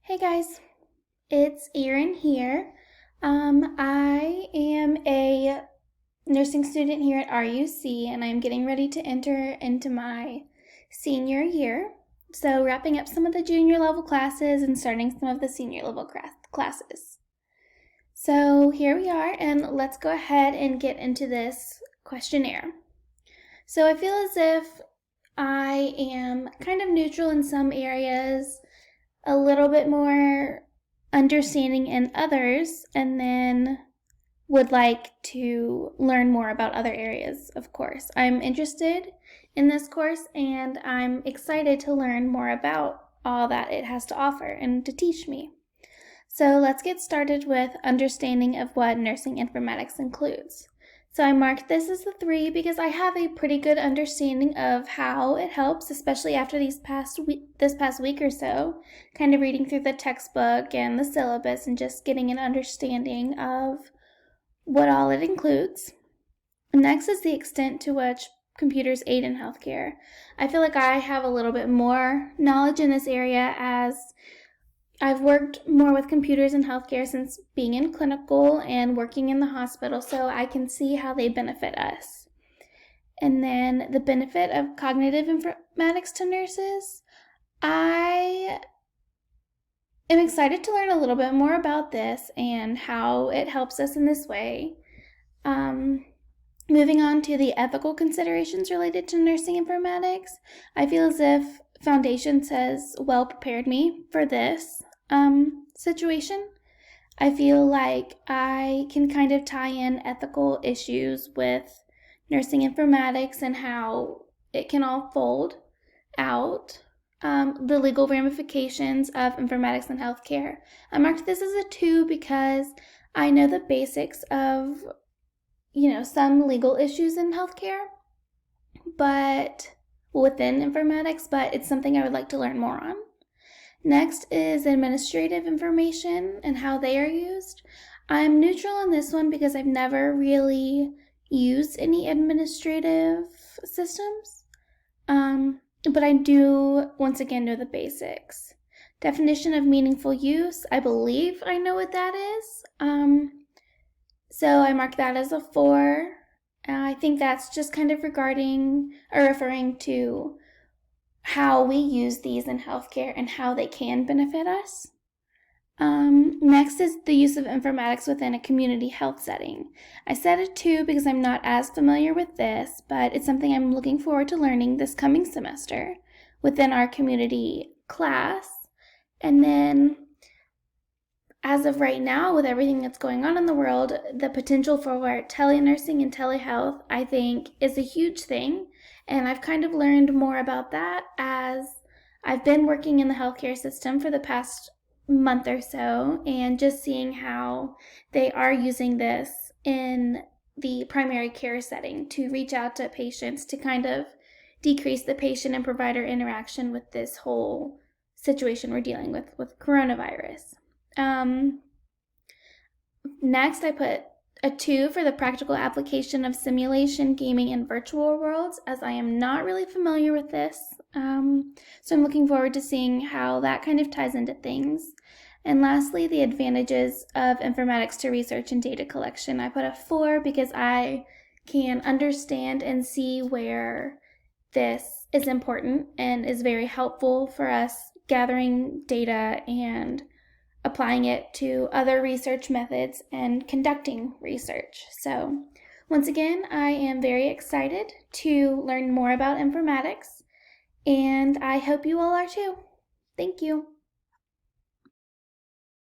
Hey guys, it's Erin here. I am a nursing student here at RUC and I'm getting ready to enter into my senior year. So, wrapping up some of the junior level classes and starting some of the senior level classes. So, here we are, and let's go ahead and get into this questionnaire. So, I feel as if I am kind of neutral in some areas, a little bit more understanding in others, and then would like to learn more about other areas, of course. I'm interested in this course and I'm excited to learn more about all that it has to offer and to teach me. So let's get started with understanding of what nursing informatics includes. So I marked this as a 3 because I have a pretty good understanding of how it helps, especially after this past week or so, kind of reading through the textbook and the syllabus and just getting an understanding of what all it includes. Next is the extent to which computers aid in healthcare. I feel like I have a little bit more knowledge in this area as I've worked more with computers in healthcare since being in clinical and working in the hospital, so I can see how they benefit us. And then the benefit of cognitive informatics to nurses. I am excited to learn a little bit more about this and how it helps us in this way. Moving on to the ethical considerations related to nursing informatics, I feel as if Foundations has well prepared me for this situation. I feel like I can kind of tie in ethical issues with nursing informatics and how it can all fold out. The legal ramifications of informatics and healthcare. I marked this as a 2 because I know the basics of, some legal issues in healthcare, but within informatics, but it's something I would like to learn more on. Next is administrative information and how they are used. I'm neutral on this one because I've never really used any administrative systems, but I do, once again, know the basics. Definition of meaningful use, I believe I know what that is. So I mark that as a 4. I think that's just kind of referring to how we use these in healthcare and how they can benefit us. Next is the use of informatics within a community health setting. I said a 2 because I'm not as familiar with this, but it's something I'm looking forward to learning this coming semester within our community class. And then, as of right now, with everything that's going on in the world, the potential for telenursing and telehealth, I think, is a huge thing. And I've kind of learned more about that as I've been working in the healthcare system for the past month or so, and just seeing how they are using this in the primary care setting to reach out to patients to kind of decrease the patient and provider interaction with this whole situation we're dealing with coronavirus. Next, I put a 2 for the practical application of simulation, gaming, and virtual worlds, as I am not really familiar with this. So I'm looking forward to seeing how that kind of ties into things. And lastly, the advantages of informatics to research and data collection. I put a 4 because I can understand and see where this is important and is very helpful for us gathering data and applying it to other research methods and conducting research. So once again, I am very excited to learn more about informatics, and I hope you all are too. Thank you.